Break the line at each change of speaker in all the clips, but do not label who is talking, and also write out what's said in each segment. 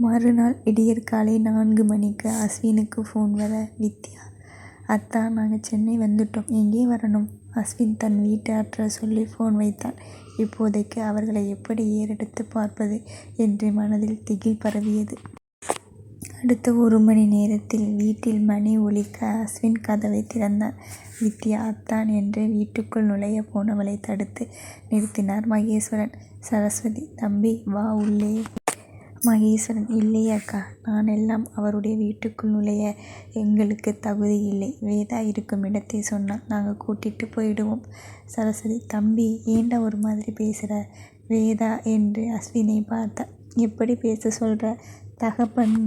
மறுநாள் விடியற்காலை 4 மணிக்கு அஸ்வினுக்கு ஃபோன் வர, வித்யா, அத்தா, நாங்கள் சென்னை வந்துட்டோம், எங்கே வரணும்? அஸ்வின் தன் வீட்டு அட்ரஸ் சொல்லி ஃபோன் வைத்தான். இப்போதைக்கு அவர்களை எப்படி ஏறெடுத்து பார்ப்பது என்று மனதில் திகில் பரவியது. அடுத்த 1 மணி நேரத்தில் வீட்டில் மணி ஒலிக்க அஸ்வின் கதவை திறந்தான். வித்யா, அத்தான் என்று வீட்டுக்குள் நுழைய போனவளை தடுத்து நிறுத்தினார் மகேஸ்வரன். சரஸ்வதி, தம்பி வா உள்ளே. மகேஸ்வரன், இல்லையே அக்கா, நான் எல்லாம் அவருடைய வீட்டுக்குள் நுழைய எங்களுக்கு தகுதி இல்லை. வேதா இருக்கும் இடத்தை சொன்னால் நாங்கள் கூட்டிட்டு போயிடுவோம். சரஸ்வதி, தம்பி ஏண்டா ஒரு மாதிரி பேசுகிற? வேதா என்று அஸ்வினை பார்த்தா. எப்படி பேச சொல்கிற? தகப்பன்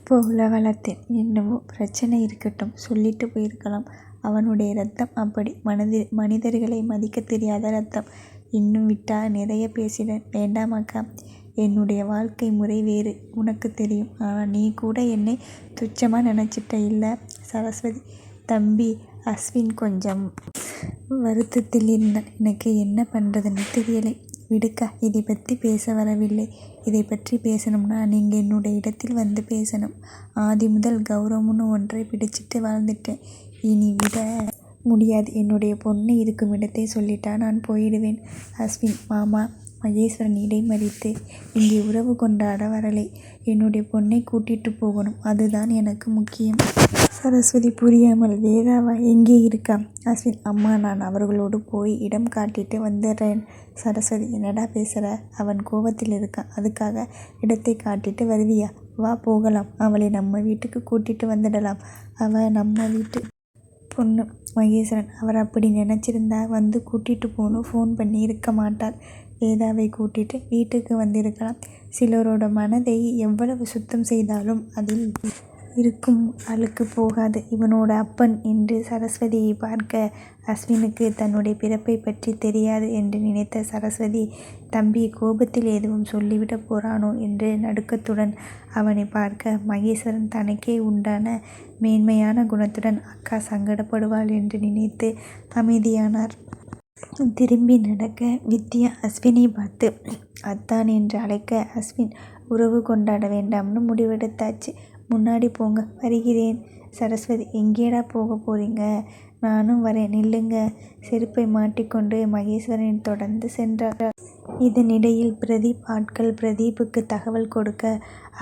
போல வளர்த்தேன். என்னவோ பிரச்சனை இருக்கட்டும், சொல்லிட்டு போயிருக்கலாம். அவனுடைய ரத்தம் அப்படி. மனிதர்களை மதிக்க தெரியாத ரத்தம். இன்னும் விட்டா நிறைய பேசினேன். வேண்டாம் அக்கா, என்னுடைய வாழ்க்கை முறை வேறு, உனக்கு தெரியும். ஆனால் நீ கூட என்னை துச்சமாக நினச்சிட்ட இல்லை? சரஸ்வதி, தம்பி. அஸ்வின் கொஞ்சம் வருத்தத்தில் இருந்தான். எனக்கு என்ன பண்ணுறதுன்னு தெரியலை. விடுக்கா, இதை பற்றி பேச வரவில்லை. இதை பற்றி பேசணும்னா நீங்கள் என்னுடைய இடத்தில் வந்து பேசணும். ஆதி முதல் கௌரவம்னு ஒன்றை பிடிச்சிட்டு வாழ்ந்துட்டேன். இனி விட முடியாது. என்னுடைய பொண்ணு இருக்கும் இடத்தை சொல்லிட்டா நான் போயிடுவேன். அஸ்வின், மாமா. மகேஸ்வரன் இடைமறித்து, இங்கே உறவு கொண்டாட வரலை, என்னுடைய பொண்ணை கூட்டிட்டு போகணும், அதுதான் எனக்கு முக்கியம். சரஸ்வதி புரியாமல், வேதாவா, எங்கே இருக்கா? அஸ்வின், அம்மா, நான் அவர்களோடு போய் இடம் காட்டிட்டு வந்துடுறேன். சரஸ்வதி, என்னடா பேசுகிற? அவன் கோபத்தில் இருக்கான், அதுக்காக இடத்தை காட்டிட்டு வருவியா? வா போகலாம். அவளை நம்ம வீட்டுக்கு கூட்டிட்டு வந்துடலாம். அவள் நம்ம வீட்டு பொண்ணு. மகேஸ்வரன், அவர் அப்படி நினச்சிருந்தா வந்து கூட்டிட்டு போகணும் ஃபோன் பண்ணி இருக்க மாட்டார். வேதாவை கூட்டிட்டு வீட்டுக்கு வந்திருக்கலாம். சிலரோட மனதை எவ்வளவு சுத்தம் செய்தாலும் அதில் இருக்கும் அழுக்கு போகாது. இவனோட அப்பன் என்று சரஸ்வதியை பார்க்க அஸ்வினுக்கு தன்னுடைய பிறப்பை பற்றி தெரியாது என்று நினைத்த சரஸ்வதி, தம்பி கோபத்தில் எதுவும் சொல்லிவிட போறானோ என்று நடுக்கத்துடன் அவனை பார்க்க, மகேஸ்வரன் தனக்கே உண்டான மேன்மையான குணத்துடன் அக்கா சங்கடப்படுவாள் என்று நினைத்து அமைதியானார். திரும்பி நடக்க வித்யா அஸ்வினை பார்த்து அத்தான் என்று அழைக்க, அஸ்வின், உறவு கொண்டாட வேண்டாம்னு முடிவெடுத்தாச்சு, முன்னாடி போங்க, வருகிறேன். சரஸ்வதி, எங்கேடா போக போறீங்க? நானும் வரேன், நில்லுங்க. செருப்பை மாட்டிக்கொண்டு மகேஸ்வரனை தொடர்ந்து சென்றார். இதனிடையில் பிரதீப்புக்கு தகவல் கொடுக்க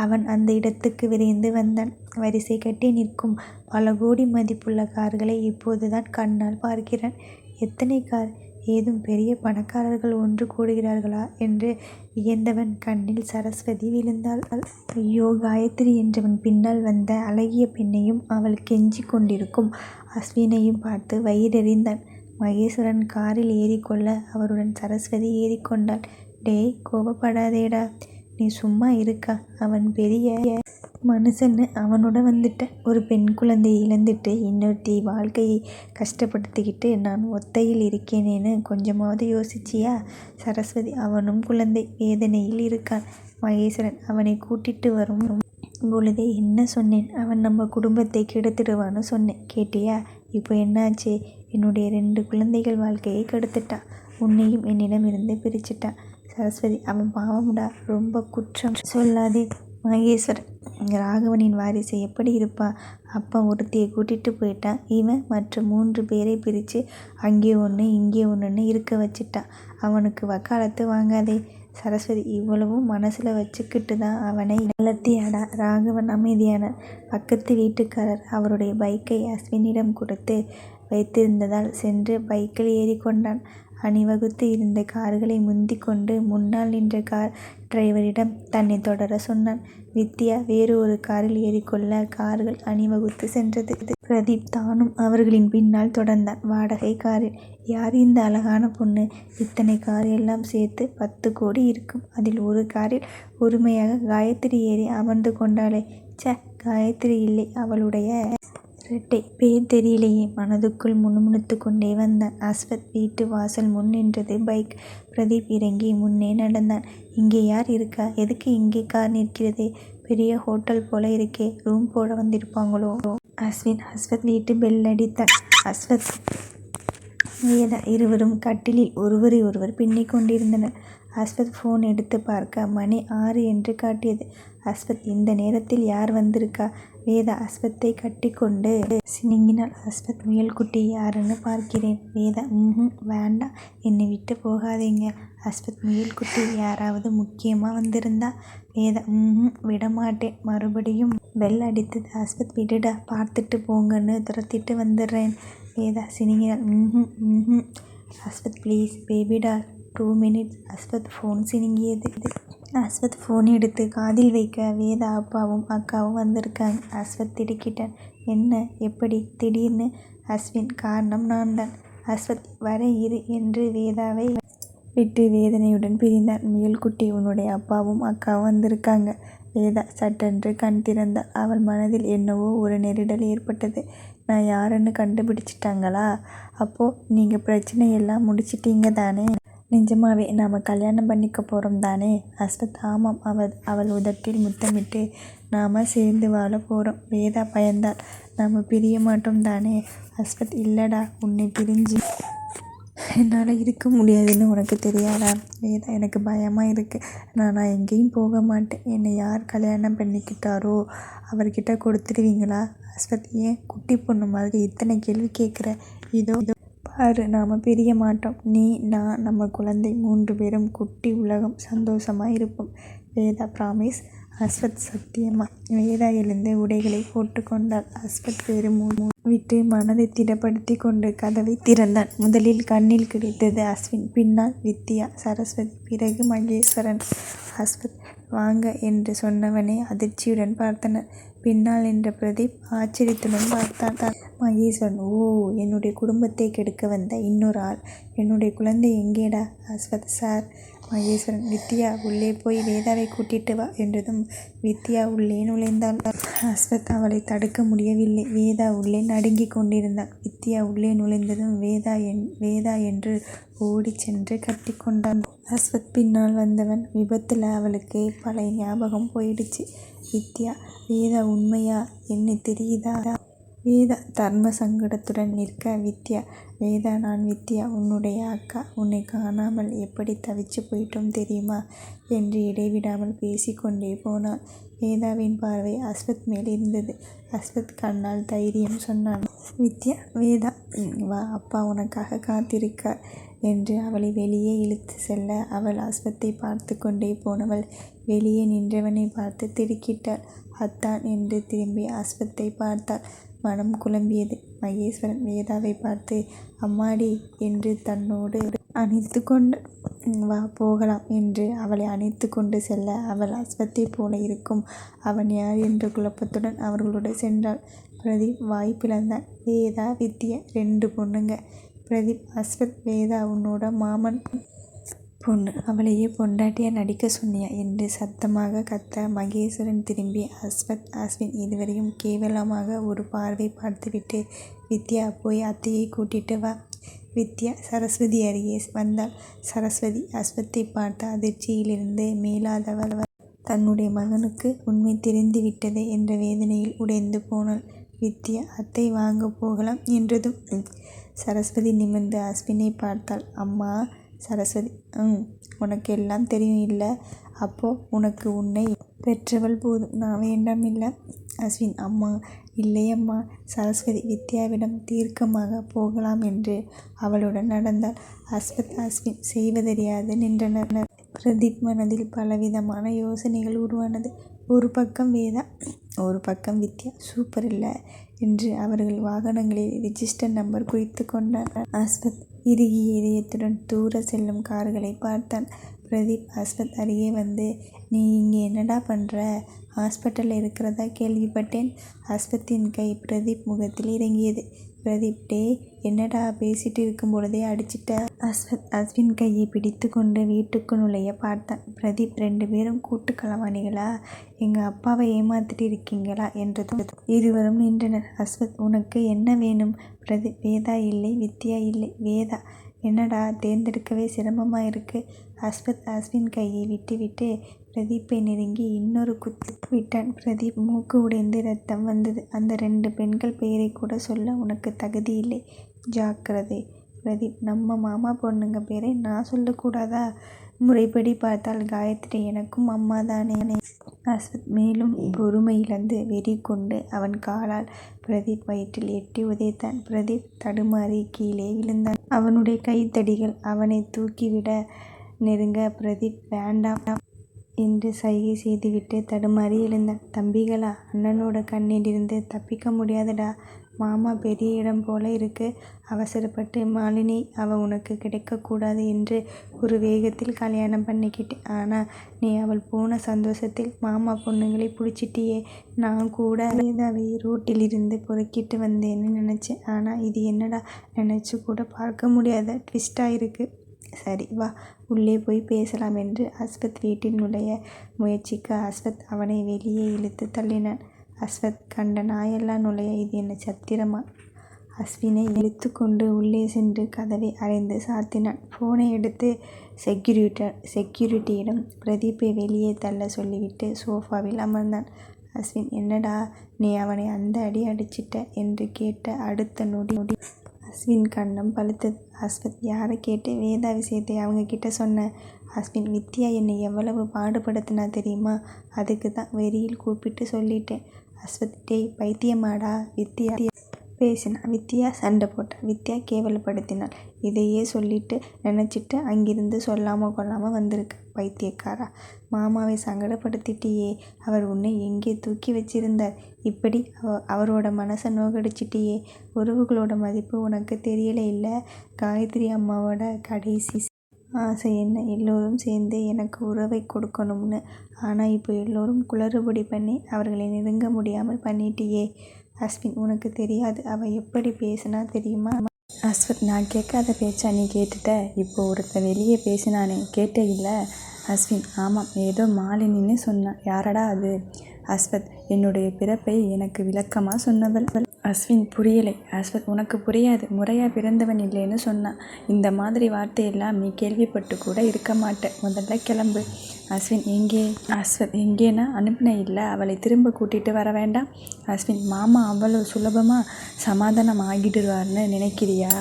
அவன் அந்த இடத்துக்கு விரைந்து வந்தான். வரிசை கட்டி நிற்கும் பல கோடி மதிப்புள்ள கார்களை இப்போதுதான் கண்ணால் பார்க்கிறான். எத்தனை கார்? ஏதும் பெரிய பணக்காரர்கள் ஒன்று கூடுகிறார்களா என்று வியந்தவன் கண்ணில் சரஸ்வதி விழுந்தாள். ஐயோ, காயத்ரி என்றவன் பின்னால் வந்த அழகிய பெண்ணையும் அவள் கெஞ்சி கொண்டிருக்கும் அஸ்வினையும் பார்த்து வயிறெறிந்தான். மகேஸ்வரன் காரில் ஏறிக்கொள்ள அவருடன் சரஸ்வதி ஏறிக்கொண்டாள். டேய், கோபப்படாதேடா, நீ சும்மா இருக்கா? அவன் பெரிய மனுஷன்னு அவனோட வந்துட்டேன். ஒரு பெண் குழந்தையை இழந்துட்டு இன்னொருத்தி வாழ்க்கையை கஷ்டப்படுத்திக்கிட்டு நான் ஒத்தையில் இருக்கேனேன்னு கொஞ்சமாவது யோசிச்சியா? சரஸ்வதி, அவனும் குழந்தை வேதனையில் இருக்கான். மகேஸ்வரன், அவனை கூட்டிட்டு வரும் பொழுதே என்ன சொன்னேன்? அவன் நம்ம குடும்பத்தை கெடுத்துடுவான்னு சொன்னேன், கேட்டியா? இப்போ என்னாச்சு? என்னுடைய 2 குழந்தைகள் வாழ்க்கையை கெடுத்துட்டான். உன்னையும் என்னிடம் இருந்து பிரிச்சுட்டான். சரஸ்வதி, அவன் பாவம்டா, ரொம்ப குற்றம் சொல்லாதே. மகேஸ்வரன், ராகவனின் வாரிசு எப்படி இருப்பா? அப்பன் ஒருத்தியை கூட்டிட்டு போயிட்டான். இவன் மற்ற 3 பேரை பிரித்து அங்கே ஒன்று இங்கே ஒன்றுன்னு இருக்க வச்சிட்டான். அவனுக்கு வக்காலத்து வாங்காதே. சரஸ்வதி, இவ்வளவும் மனசில் வச்சுக்கிட்டு தான் அவனை வளர்த்தியாடா? ராகவன் அமைதியானார். பக்கத்து வீட்டுக்காரர் அவருடைய பைக்கை அஸ்வினிடம் கொடுத்து வைத்திருந்ததால் சென்று பைக்கில் ஏறிக்கொண்டான். அணிவகுத்து இருந்த கார்களை முந்தி கொண்டு முன்னால் நின்ற கார் டிரைவரிடம் தன்னை தொடர சொன்னான். வித்யா வேறு ஒரு காரில் ஏறிக்கொள்ள கார்கள் அணிவகுத்து சென்றது. பிரதீப் தானும் அவர்களின் பின்னால் தொடர்ந்தான், வாடகை காரில். யார் இந்த அழகான பொண்ணு? இத்தனை கார் எல்லாம் சேர்த்து 10 கோடி இருக்கும். அதில் ஒரு காரில் உரிமையாக காயத்ரி ஏறி அமர்ந்து கொண்டாளே. காயத்ரி இல்லை, அவளுடைய இரட்டை பேர் தெரியலையே. மனதுக்குள் முணுமுணுத்து கொண்டே வந்தான். அஸ்வத் வீட்டு வாசல் முன் நின்றது பைக். பிரதீப் இறங்கி முன்னே நடந்தான். இங்கே யார் இருக்கா? எதுக்கு இங்கே கார் நிற்கிறது? பெரிய ஹோட்டல் போல இருக்கே, ரூம் போட வந்திருப்பாங்களோ? அஸ்வத் வீட்டு பெல் அடித்தான். அஸ்வத், வேதா இருவரும் கட்டிலில் ஒருவரை ஒருவர் பின்னிக் கொண்டிருந்தனர். அஸ்வத் ஃபோன் எடுத்து பார்க்க மணி 6 என்று காட்டியது. அஸ்வத், இந்த நேரத்தில் யார் வந்திருக்கா? வேதா அஸ்வத்தை கட்டிக்கொண்டு சினுங்கினாள். அஸ்வத், முயல்குட்டி யாருன்னு பார்க்கிறேன். வேதா, வேண்டாம், என்னை விட்டு போகாதீங்க. அஸ்வத், முயல்குட்டி யாராவது முக்கியமா வந்திருந்தா? வேதா, விடமாட்டேன். மறுபடியும் பெல் அடித்தது. அஸ்வத், விடுடா, பார்த்துட்டு போங்கன்னு துரத்திட்டு வந்துடுறேன். வேதா சினுங்கினாள். அஸ்வத், ப்ளீஸ் பேபிடா, 2 minutes. அஸ்வத் ஃபோன் சினுங்கியது. அஸ்வத் ஃபோன் எடுத்து காதில் வைக்க வேதா அப்பாவும் அக்காவும் வந்திருக்காங்க. அஸ்வத் திடுக்கிட்டான். என்ன, எப்படி திடீர்னு? அஸ்வின், காரணம் நான் தான். அஸ்வத், வர இரு என்று வேதாவை விட்டு வேதனையுடன் பிரிந்தான். முயல்குட்டி, உன்னுடைய அப்பாவும் அக்காவும் வந்திருக்காங்க. வேதா சட்டென்று கண் திறந்தாள். அவள் மனதில் என்னவோ ஒரு நெருடல் ஏற்பட்டது. நான் யாருன்னு கண்டுபிடிச்சிட்டாங்களா? அப்போ நீங்கள் பிரச்சனையெல்லாம் முடிச்சிட்டீங்க தானே? நிஜமாவே நாம கல்யாணம் பண்ணிக்க போகிறோம் தானே? அஸ்வத், ஆமாம். அவள் உதட்டில் முத்தமிட்டு, நாம சேர்ந்து வாழ போகிறோம். வேதா பயந்தாள். நாம பிரிய மாட்டோம் தானே? அஸ்வத், இல்லடா, உன்னை பிரிஞ்சு என்னால் இருக்க முடியாதுன்னு உனக்கு தெரியாதா? வேதா, எனக்கு பயமாக இருக்குது. நான் எங்கேயும் போக மாட்டேன். என்னை யார் கல்யாணம் பண்ணிக்கிட்டாரோ அவர்கிட்ட கொடுத்துடுவீங்களா? அஸ்வத், ஏன் குட்டி பொண்ணு மாதிரி இத்தனை கேள்வி கேட்குற? இதோ பாரு, நாம் பிரிய மாட்டோம். நீ, நான், நம்ம குழந்தை 3 பேரும் குட்டி உலகம் சந்தோஷமாக இருப்போம். வேதா, ப்ராமிஸ்? அஸ்வத், சத்தியமா? வேதா எழுந்து உடைகளை போட்டுக்கொண்டாள். அஸ்வத் பெருமூச்சு விட்டு மனதை திடப்படுத்தி கொண்டு கதவை திறந்தான். முதலில் கண்ணில் கிடைத்தது அஸ்வின், பின்னால் வித்யா, சரஸ்வதி, பிறகு மகேஸ்வரன். அஸ்வத், வாங்க என்று சொன்னவனை அதிர்ச்சியுடன் பார்த்தனர். பின்னால் நின்ற பிரதீப் ஆச்சரியத்துடன் பார்த்தான். மகேஸ்வரன், ஓ, என்னுடைய குடும்பத்தை கெடுக்க வந்த இன்னொரு ஆள். என்னுடைய குழந்தை எங்கேடா? அஸ்வத், சார். மகேஸ்வரன், வித்யா, உள்ளே போய் வேதாவை கூட்டிட்டு வா என்றதும் வித்யா உள்ளே நுழைந்தாள். அஸ்வத் அவளை தடுக்க முடியவில்லை. வேதா உள்ளே நடுங்கிக் கொண்டிருந்தாள். வித்யா உள்ளே நுழைந்ததும் வேதா என்று ஓடி சென்று கட்டிக்கொண்டான். அஸ்வத் பின்னால் வந்தவன், விபத்தில் அவளுக்கு பழைய ஞாபகம் போயிடுச்சு. வித்யா, வேதா உண்மையா? என்ன தெரியுதா? வேதா தர்ம சங்கடத்துடன் நிற்க, வித்யா, வேதா, நான் வித்யா, உன்னுடைய அக்கா. உன்னை காணாமல் எப்படி தவிச்சு போயிட்டோம் தெரியுமா என்று இடைவிடாமல் பேசிக்கொண்டே போனாள். வேதாவின் பார்வை அஸ்வத் மேல் இருந்தது. அஸ்வத் கண்ணால் தைரியம் சொன்னான். வித்யா, வேதா, வா, அப்பா உனக்காக காத்திருக்கார் என்று அவளை வெளியே இழுத்து செல்ல, அவள் அஸ்வத்தை பார்த்து கொண்டே போனவள் வெளியே நின்றவனை பார்த்து திடுக்கிட்டாள். அத்தான் என்று திரும்பி அஸ்வத்தை பார்த்தாள். மனம் குழம்பியது. மகேஸ்வரன் வேதாவை பார்த்து, அம்மாடி என்று தன்னோடு அணைத்து கொண்டு, வா போகலாம் என்று அவளை அணைத்து கொண்டு செல்ல, அவள் அஸ்வத்தை போல இருக்கும். அவன் யார் என்ற குழப்பத்துடன் அவர்களோடு சென்றாள். பிரதீப் வாய் பிளந்தான். வேதா, வித்யா, 2 பொண்ணுங்க. பிரதீப், அஸ்வத், வேதா உன்னோட மாமன் பொண்ணு. அவளையே பொண்டாட்டியா நடிக்க சொன்னியா என்று சத்தமாக கத்த, மகேஸ்வரன் திரும்பி அஸ்வத், அஸ்வின் இருவரையும் கேவலமாக ஒரு பார்வை பார்த்துவிட்டு, வித்யா, போய் அத்தையை கூட்டிட்டு வா. வித்யா சரஸ்வதி அருகே வந்தாள். சரஸ்வதி அஸ்வத்தை பார்த்த அதிர்ச்சியிலிருந்து மீளாதவள். தன்னுடைய மகனுக்கு உண்மை தெரிந்துவிட்டதே என்ற வேதனையில் உடைந்து போனாள். வித்யா, அத்தை வாங்க போகலாம் என்றதும் சரஸ்வதி நிமிர்ந்து அஸ்வினை பார்த்தாள். அம்மா. சரஸ்வதி, உனக்கு எல்லாம் தெரியும் இல்லை? அப்போ உனக்கு உன்னை பெற்றவள் போதும், நான் வேண்டாம் இல்லை? அஸ்வின், அம்மா, இல்லையம்மா. சரஸ்வதி வித்யாவிடம் தீர்க்கமாக போகலாம் என்று அவளுடன் நடந்தாள். அஸ்வத், அஸ்வின் செய்வதறியாது நின்றனர். பிரதீப் மனதில் பலவிதமான யோசனைகள் உருவானது. ஒரு பக்கம் வேதா, ஒரு பக்கம் வித்யா. சூப்பர் இல்லை என்று அவர்கள் வாகனங்களில் ரிஜிஸ்டர் நம்பர் குறித்து கொண்டார். அஸ்வத் இறுகிய இதயத்துடன் தூர செல்லும் கார்களை பார்த்தான். பிரதீப் அஸ்வத் அருகே வந்து, நீ இங்கே என்னடா பண்ணுற? ஹாஸ்பிட்டலில் இருக்கிறதா கேள்விப்பட்டேன். அஸ்வத்தின் கை பிரதீப் முகத்தில் இறங்கியது. பிரதீப், டே, என்னடா பேசிட்டு இருக்கும் பொழுதே அடிச்சிட்ட? அஸ்வத் அஸ்வின் கையை பிடித்து கொண்டு வீட்டுக்கு நுழைய பார்த்தான். பிரதீப், 2 பேரும் கூட்டு களவாணிகளா? எங்கள் அப்பாவை ஏமாத்திட்டு இருக்கீங்களா என்றதும் இருவரும் நின்றனர். அஸ்வத், உனக்கு என்ன வேணும்? பிரதீப், வேதா இல்லை, வித்யா இல்லை. வேதா, என்னடா தேர்ந்தெடுக்கவே சிரமமாக இருக்கு. அஸ்வத் அஸ்வின் கையை விட்டுவிட்டு பிரதீப்பை நெருங்கி இன்னொரு குத்து விட்டான். பிரதீப் மூக்கு உடைந்து ரத்தம் வந்தது. அந்த 2 பெண்கள் பெயரை கூட சொல்ல உனக்கு தகுதி இல்லை, ஜாக்கிரதை. பிரதீப், நம்ம மாமா பொண்ணுங்க பேரை நான் சொல்லக்கூடாதா? முறைப்படி பார்த்தால் காயத்ரி எனக்கும் அம்மா தானே. அஸ்வத் மேலும் பொறுமை இழந்து வெறி கொண்டு அவன் காலால் பிரதீப் வயிற்றில் எட்டி உதைத்தான். பிரதீப் தடுமாறி கீழே விழுந்தான். அவனுடைய கைத்தடிகள் அவனை தூக்கிவிட நெருங்க பிரதீப் வேண்டாம் என்று சைகை செய்துவிட்டு தடுமாறி எழுந்தான். தம்பிகளா, அண்ணனோட கண்ணிலிருந்து தப்பிக்க முடியாதுடா. மாமா பெரிய இடம் போல இருக்கு. அவசரப்பட்டு மாலினி அவ உனக்கு கிடைக்கக்கூடாது என்று ஒரு வேகத்தில் கல்யாணம் பண்ணிக்கிட்டேன். ஆனால் நீ அவள் போன சந்தோஷத்தில் மாமா பொண்ணுங்களை பிடிச்சிட்டியே. நான் கூட வேதாவை ரோட்டிலிருந்து பொறுக்கிட்டு வந்தேன்னு நினச்சேன். ஆனால் இது என்னடா, நினச்சி கூட பார்க்க முடியாத ட்விஸ்டாக இருக்கு. சரி வா, உள்ளே போய் பேசலாம் என்று அஸ்வத் வீட்டில் நுழைய முயற்சிக்க அஸ்வத் அவனை வெளியே இழுத்து தள்ளினான். அஸ்வத் கண்ட நாயெல்லாம் நுழைய இது என்ன சத்திரமா? அஸ்வினை இழுத்து கொண்டு உள்ளே சென்று கதவை அறைந்து சாத்தினான். ஃபோனை எடுத்து செக்யூரிட்டியிடம் பிரதீப்பை வெளியே தள்ள சொல்லிவிட்டு சோஃபாவில் அமர்ந்தான். அஸ்வின், என்னடா நீ அவனை அந்த அடி அடிச்சிட்ட என்று கேட்ட அடுத்த நொடி அஸ்வின் கண்ணம் பழுத்தது. அஸ்வத், யாரை கேட்டு வேதா விஷயத்தை அவங்க கிட்ட சொன்ன? அஸ்வின், வித்யா என்னை எவ்வளவு பாடுபடுத்தினா தெரியுமா? அதுக்கு தான் வெறியில் கூப்பிட்டு சொல்லிட்டேன். அஸ்வத், டேய் பைத்தியமாடா. வித்யா பேசினா, வித்யா சண்டை போட்டா, வித்யா கேவலப்படுத்தினாள். இதையே சொல்லிட்டு நினச்சிட்டு அங்கிருந்து சொல்லாமல் கொள்ளாமல் வந்திருக்கு. பைத்தியக்காரா, மாமாவை சங்கடப்படுத்திட்டியே. அவர் உன்னை எங்கே தூக்கி வச்சிருந்தார். இப்படி அவரோட மனசை நோகடிச்சிட்டியே. உறவுகளோட மதிப்பு உனக்கு தெரியல இல்லை? காயத்ரி அம்மாவோட கடைசி ஆசை என்ன? எல்லோரும் சேர்ந்து எனக்கு உறவை கொடுக்கணும்னு. ஆனால் இப்போ எல்லோரும் குளறுபடி பண்ணி அவர்களை நெருங்க முடியாமல் பண்ணிட்டியே. அஸ்வின், உனக்கு தெரியாது அவள் எப்படி பேசினா தெரியுமா? அஸ்வத், நான் கேட்காத பேச்சா நீ கேட்டுட்ட? இப்போ ஒருத்தன் வெளியே பேசினானே, கேட்டே இல்லை? அஸ்வின், ஆமாம், ஏதோ மாலினின்னு சொன்னான். யாரடா அது? அஸ்வத், என்னுடைய பிறப்பை எனக்கு விளக்கமாக சொன்னவள். அஸ்வின், புரியலை. அஸ்வத், உனக்கு புரியாது, முறையாக பிறந்தவன் இல்லைன்னு சொன்னான். இந்த மாதிரி வார்த்தையெல்லாம் நீ கேள்விப்பட்டு கூட இருக்க மாட்டேன். முதல்ல கிளம்பு. அஸ்வின், எங்கே? அஸ்வத், எங்கேனா அனுப்பின இல்லை, அவளை திரும்ப கூட்டிகிட்டு வர வேண்டாம். அஸ்வின், மாமா அவ்வளோ சுலபமாக சமாதானம் ஆகிடுவார்னு நினைக்கிறியா?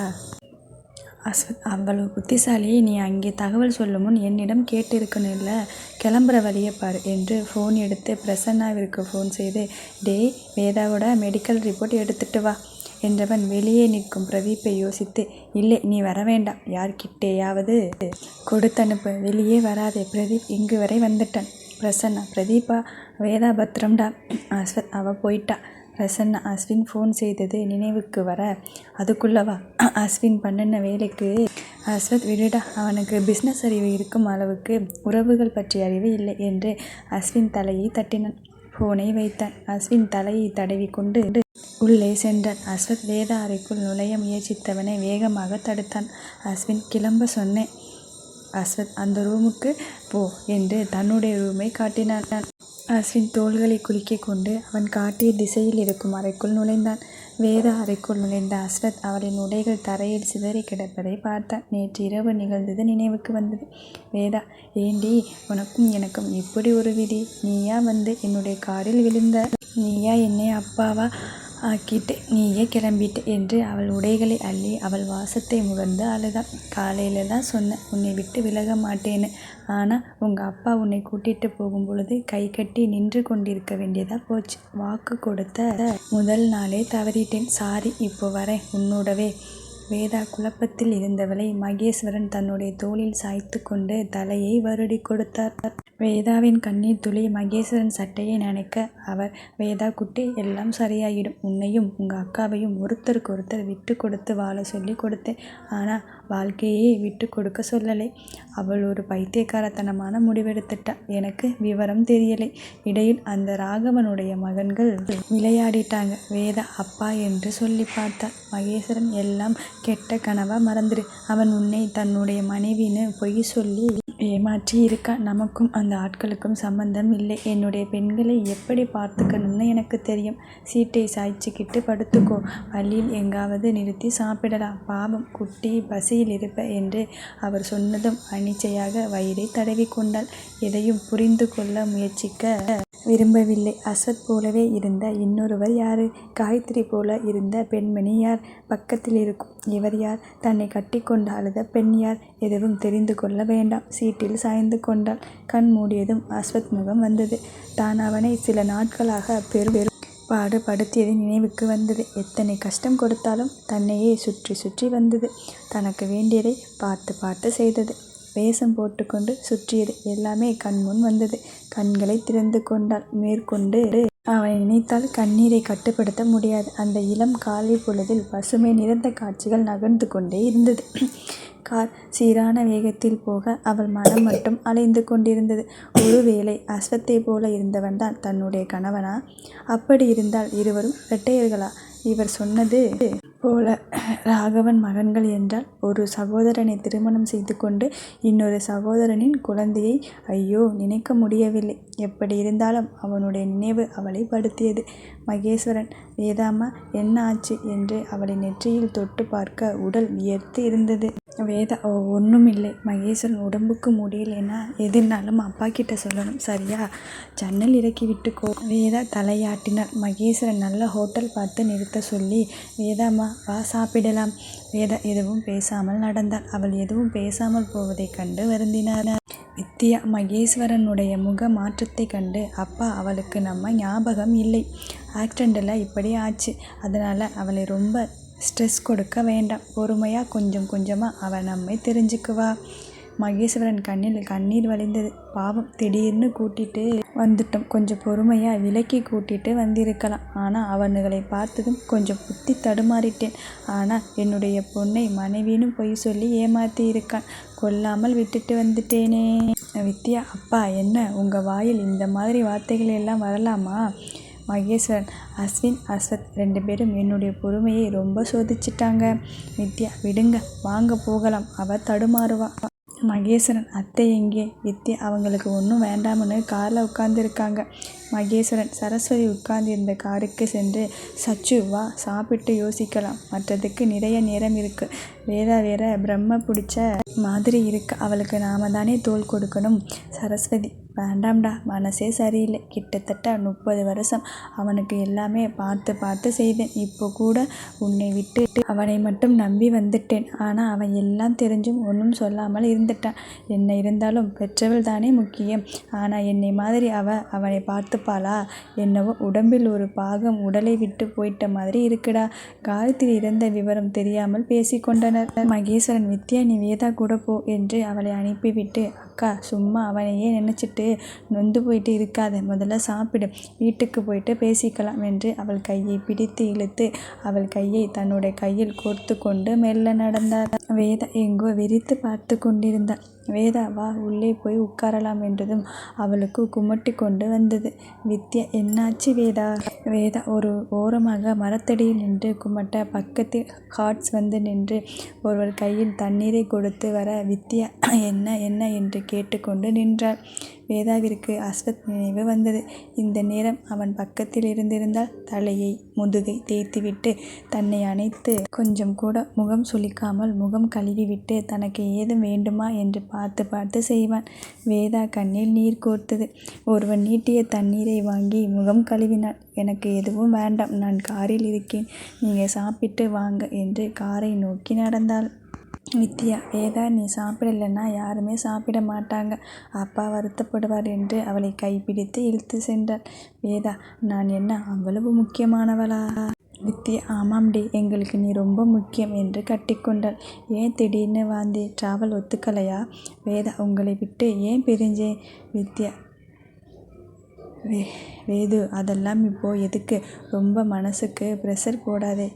அஸ்வத், அவ்வளோ புத்திசாலியை நீ அங்கே தகவல் சொல்லும் முன் என்னிடம் கேட்டு இருக்கணும் இல்லை? கிளம்புற வழியை பாரு என்று ஃபோன் எடுத்து பிரசன்னாவிற்கு ஃபோன் செய்து, டேய் வேதாவோட மெடிக்கல் ரிப்போர்ட் எடுத்துட்டு வா என்றவன் வெளியே நிற்கும் பிரதீப்பை யோசித்து, இல்லை நீ வர வேண்டாம், யார்கிட்டேயாவது கொடுத்தனுப்பு, வெளியே வராதே. பிரதீப் இங்கு வரை வந்துட்டான். பிரசன்னா, பிரதீப்பா? வேதா பத்திரம்டா. அஸ்வத், அவள் போயிட்டா. பிரசன்னா, அஸ்வின் ஃபோன் செய்தது நினைவுக்கு வர, அதுக்குள்ளவா? அஸ்வின் பண்ணின வேலைக்கு. அஸ்வத், விடுடா, அவனுக்கு பிஸ்னஸ் அறிவு இருக்கும் அளவுக்கு உறவுகள் பற்றிய அறிவு இல்லை என்று அஸ்வின் தலையை தட்டினான். ஃபோனை வைத்தான். அஸ்வின் தலையை தடவி கொண்டு உள்ளே சென்றான். அஸ்வத் வேதா அறைக்குள் நுழைய முயற்சித்தவனை வேகமாக தடுத்தான். அஸ்வின், கிளம்ப சொன்னேன். அஸ்வத், அந்த ரூமுக்கு போ என்று தன்னுடைய ரூமை காட்டினான். அஸ்வின் தோள்களை குலுக்கிக் கொண்டு அவன் காட்டிய திசையில் இருக்கும் அறைக்குள் நுழைந்தான். வேதா அறைக்குள் நுழைந்த அஸ்வத் அவளின் உடைகள் தரையில் சிதறி கிடப்பதை பார்த்தான். நேற்று இரவு நிகழ்ந்தது நினைவுக்கு வந்தது. வேதா, ஏண்டி, உனக்கும் எனக்கும் இப்படி ஒரு விதி? நீயா வந்து என்னுடைய காரில் விழுந்த? நீயா என்னை அப்பாவா ஆக்கிட்டு நீயே கிளம்பிட்டு என்று அவள் உடைகளை அள்ளி அவள் வாசத்தை முகர்ந்து அழுதான். காலையில் தான் சொன்னேன் உன்னை விட்டு விலக மாட்டேன்னு. ஆனால் உங்கள் அப்பா உன்னை கூட்டிகிட்டு போகும் பொழுது கை கட்டி நின்று கொண்டிருக்க வேண்டியதாக போச்சு. வாக்கு கொடுத்த முதல் நாளே தவறிட்டேன். சாரி, இப்போ வரேன் உன்னோடவே. வேதா குழப்பத்தில் இருந்தவளை மகேஸ்வரன் தன்னுடைய தோளில் சாய்த்து கொண்டு தலையை வருடி கொடுத்தார். வேதாவின் கண்ணீர் துளி மகேஸ்வரன் சட்டையை நனைக்க அவர், வேதா குட்டி, எல்லாம் சரியாயிடும். உன்னையும் உங்கள் அக்காவையும் ஒருத்தருக்கு ஒருத்தர் விட்டு கொடுத்து வாழ சொல்லி கொடுத்தேன். ஆனால் வாழ்க்கையே விட்டு கொடுக்க சொல்லலை. அவள் ஒரு பைத்தியக்காரத்தனமான முடிவெடுத்துட்டா. எனக்கு விவரம் தெரியலை. இடையில் அந்த ராகவனுடைய மகன்கள் விளையாடிட்டாங்க. வேதா அப்பா என்று சொல்லி பார்த்தார். மகேஸ்வரன், எல்லாம் கெட்ட கனவா, மறந்துடு. அவன் உன்னை தன்னுடைய மனைவின்னு பொய் சொல்லி ஏமாற்றி இருக்கா. நமக்கும் அந்த ஆட்களுக்கும் சம்பந்தம் இல்லை. என்னுடைய பெண்களை எப்படி பார்த்துக்கணும்னு எனக்கு தெரியும். சீட்டை சாய்ச்சிக்கிட்டு படுத்துக்கோ. வழியில் எங்காவது நிறுத்தி சாப்பிடலாம். பாவம் குட்டி, பசியில் இருப்ப என்று அவர் சொன்னதும் அனிச்சையாக வயிறை தடவி கொண்டாள். எதையும் புரிந்து கொள்ள முயற்சிக்க விரும்பவில்லை. அஸ்வத் போலவே இருந்த இன்னொருவர் யாரு? காயத்ரி போல இருந்த பெண்மணி யார்? பக்கத்தில் இருக்கும் இவர் யார்? தன்னை கட்டிக்கொண்டு அழுத பெண் யார்? எதுவும் தெரிந்து கொள்ள வேண்டாம். சீட்டில் சாய்ந்து கொண்டாள். கண் மூடியதும் அஸ்வத் முகம் வந்தது. தான் அவனை சில நாட்களாக பெரும் பாடுபடுத்தியது நினைவுக்கு வந்தது. எத்தனை கஷ்டம் கொடுத்தாலும் தன்னையே சுற்றி சுற்றி வந்தது. தனக்கு வேண்டியதை பார்த்து பார்த்து செய்தது. வேஷம் போட்டுக்கொண்டு சுற்றியது எல்லாமே கண்முன் வந்தது. கண்களை திறந்து கொண்டாள். மேற்கொண்டு அவனை நினைத்தால் கண்ணீரை கட்டுப்படுத்த முடியாது. அந்த இளம் காலை பொழுதில் பசுமை நிறைந்த காட்சிகள் நகர்ந்து கொண்டே இருந்தது. கார் சீரான வேகத்தில் போக அவள் மனம் மட்டும் அலைந்து கொண்டிருந்தது. ஒருவேளை அஸ்வத்தை போல இருந்தவன் தான் தன்னுடைய கணவனா? அப்படி இருந்தால் இருவரும் இரட்டையர்களா? இவர் சொன்னது போல ராகவன் மகன்கள் என்றால் ஒரு சகோதரனை திருமணம் செய்து கொண்டு இன்னொரு சகோதரனின் குழந்தையை ஐயோ நினைக்க முடியவில்லை. எப்படி இருந்தாலும் அவனுடைய நினைவு அவளை படுத்தியது. மகேஸ்வரன், வேதாம்மா என்ன ஆச்சு என்று அவளை நெற்றியில் தொட்டு பார்க்க உடல் வியர்த்து இருந்தது. வேதா, ஒன்றும் இல்லை. மகேஸ்வரன் உடம்புக்கு முடியலைன்னா எதுனாலும் அப்பா கிட்ட சொல்லணும், சரியா? ஜன்னல் இறக்கி விட்டுக்கோ. வேதா தலையாட்டினாள். மகேஸ்வரன் நல்ல ஹோட்டல் பார்த்து நிறுத்த சொல்லி, வேதாம்மா வா சாப்பிடலாம். வேதா எதுவும் பேசாமல் நடந்தாள். அவள் எதுவும் பேசாமல் போவதைக் கண்டு வருந்தினார். வித்யா மகேஸ்வரனுடைய முக மாற்றத்தை கண்டு, அப்பா அவளுக்கு நம்ம ஞாபகம் இல்லை, ஆக்சிடென்ட்டில் இப்படி ஆச்சு, அதனால் அவளை ரொம்ப ஸ்ட்ரெஸ் கொடுக்க வேண்டாம், பொறுமையாக கொஞ்சம் கொஞ்சமாக அவள் நம்மை தெரிஞ்சுக்குவா. மகேஸ்வரன் கண்ணில் கண்ணீர் வழிந்தது. பாவம், திடீர்னு கூட்டிட்டு வந்துட்டோம், கொஞ்சம் பொறுமையாக விலக்கி கூட்டிட்டு வந்திருக்கலாம். ஆனால் அவனுகளை பார்த்ததும் கொஞ்சம் புத்தி தடுமாறிட்டேன். ஆனால் என்னுடைய பொண்ணை மனைவின்னு பொய் சொல்லி ஏமாற்றி இருக்கான், கொல்லாமல் விட்டுட்டு வந்துட்டேனே. வித்யா, அப்பா என்ன உங்கள் வாயில் இந்த மாதிரி வார்த்தைகள் எல்லாம் வரலாமா? மகேஸ்வரன், அஸ்வின் அஸ்வத் 2 பேரும் என்னுடைய பொறுமையை ரொம்ப சோதிச்சிட்டாங்க. வித்யா, விடுங்க, வாங்க போகலாம். அவள் தடுமாறுவா. மகேஸ்வரன், அத்தை எங்கே? வித்யா, அவங்களுக்கு ஒன்றும் வேண்டாம்னு காரில் உட்கார்ந்துருக்காங்க. மகேஸ்வரன் சரஸ்வதி உட்கார்ந்திருந்த காருக்கு சென்று, சச்சு வா, சாப்பிட்டு யோசிக்கலாம், மற்றதுக்கு நிறைய நேரம் இருக்கு. வேதா வேற பிரம்ம பிடிச்ச மாதிரி இருக்கு, அவளுக்கு நாம தானே தோள் கொடுக்கணும். சரஸ்வதி, வேண்டாம்டா, மனசே சரியில்லை. கிட்டத்தட்ட 30 வருஷம் அவனுக்கு எல்லாமே பார்த்து பார்த்து செய்தேன். இப்போ கூட உன்னை விட்டு அவனை மட்டும் நம்பி வந்துட்டேன். ஆனால் அவன் எல்லாம் தெரிஞ்சும் ஒன்றும் சொல்லாமல் இருந்துட்டான். என்ன இருந்தாலும் பெற்றவள் தானே முக்கியம். ஆனால் என்னை மாதிரி அவனை பார்த்துப்பாளா? என்னவோ உடம்பில் ஒரு பாகம் உடலை விட்டு போயிட்ட மாதிரி இருக்குடா. காயத்ரி இறந்த விவரம் தெரியாமல் பேசிக்கொண்டனர். மகேஸ்வரன், வித்யா நீ வேதா கூட போ என்று அவளை அனுப்பிவிட்டு, அக்கா சும்மா அவனையே நினச்சிட்டு நொந்து போயிட்டு இருக்காத, முதல்ல சாப்பிடு, வீட்டுக்கு போயிட்டு பேசிக்கலாம் என்று அவள் கையை பிடித்து இழுத்து அவள் கையை தன்னுடைய கையில் கோர்த்து கொண்டு மெல்ல நடந்தார். வேதா எங்கோ வெறித்து பார்த்து கொண்டிருந்தாள். வேதா வா, உள்ளே போய் உட்காரலாம் என்றதும் அவளுக்கு குமட்டி கொண்டு வந்தது. வித்யா, என்னாச்சு வேதா? வேதா ஒரு ஓரமாக மரத்தடியில் நின்று குமட்ட, பக்கத்தில் ஹார்ட்ஸ் வந்து நின்று ஒருவர் கையில் தண்ணீரை கொடுத்து வர வித்யா என்ன என்ன என்று கேட்டுக்கொண்டு நின்றாள். வேதாவிற்கு அஸ்வத் நினைவு வந்தது. இந்த நேரம் அவன் பக்கத்தில் இருந்திருந்தால் தலையை முதுகை தேய்த்துவிட்டு தன்னை அணைத்து கொஞ்சம் கூட முகம் சுளிக்காமல் முகம் கழுவிவிட்டு தனக்கு ஏதும் வேண்டுமா என்று பார்த்து பார்த்து செய்வான். வேதா கண்ணில் நீர் கோர்த்தது. ஒருவன் நீட்டிய தண்ணீரை வாங்கி முகம் கழுவினாள். எனக்கு எதுவும் வேண்டாம், நான் காரில் இருக்கேன், நீங்கள் சாப்பிட்டு வாங்க என்று காரை நோக்கி நடந்தாள். வித்யா, வேதா நீ சாப்பிடலைன்னா யாருமே சாப்பிட மாட்டாங்க, அப்பா வருத்தப்படுவார் என்று அவளை கைப்பிடித்து இழுத்து சென்றாள். வேதா, நான் என்ன அவ்வளவு முக்கியமானவளா? வித்யா, ஆமாம்டி, எங்களுக்கு நீ ரொம்ப முக்கியம் என்று கட்டிக்கொண்டாள். ஏன் திடீர்னு வாந்தி? டிராவல் ஒத்துக்கலையா? வேதா, உங்களை விட்டு ஏன் பிரிஞ்சேன்? வித்யா, வேது அதெல்லாம் இப்போது எதுக்கு? ரொம்ப மனசுக்கு ப்ரெஷர் போடாதே,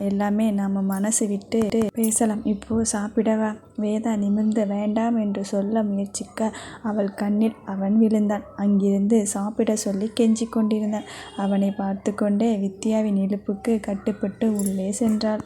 எல்லாமே நாம் மனசு விட்டு பேசலாம். இப்போது சாப்பிடவா? வேதா நிமிர்ந்து வேண்டாம் என்று சொல்ல முயற்சிக்க அவள் கண்ணில் அவன் விழுந்தான். அங்கிருந்து சாப்பிட சொல்லி கெஞ்சி கொண்டிருந்தான். அவனை பார்த்து கொண்டே வித்யாவின் இழுப்புக்கு கட்டுப்பட்டு உள்ளே சென்றாள்.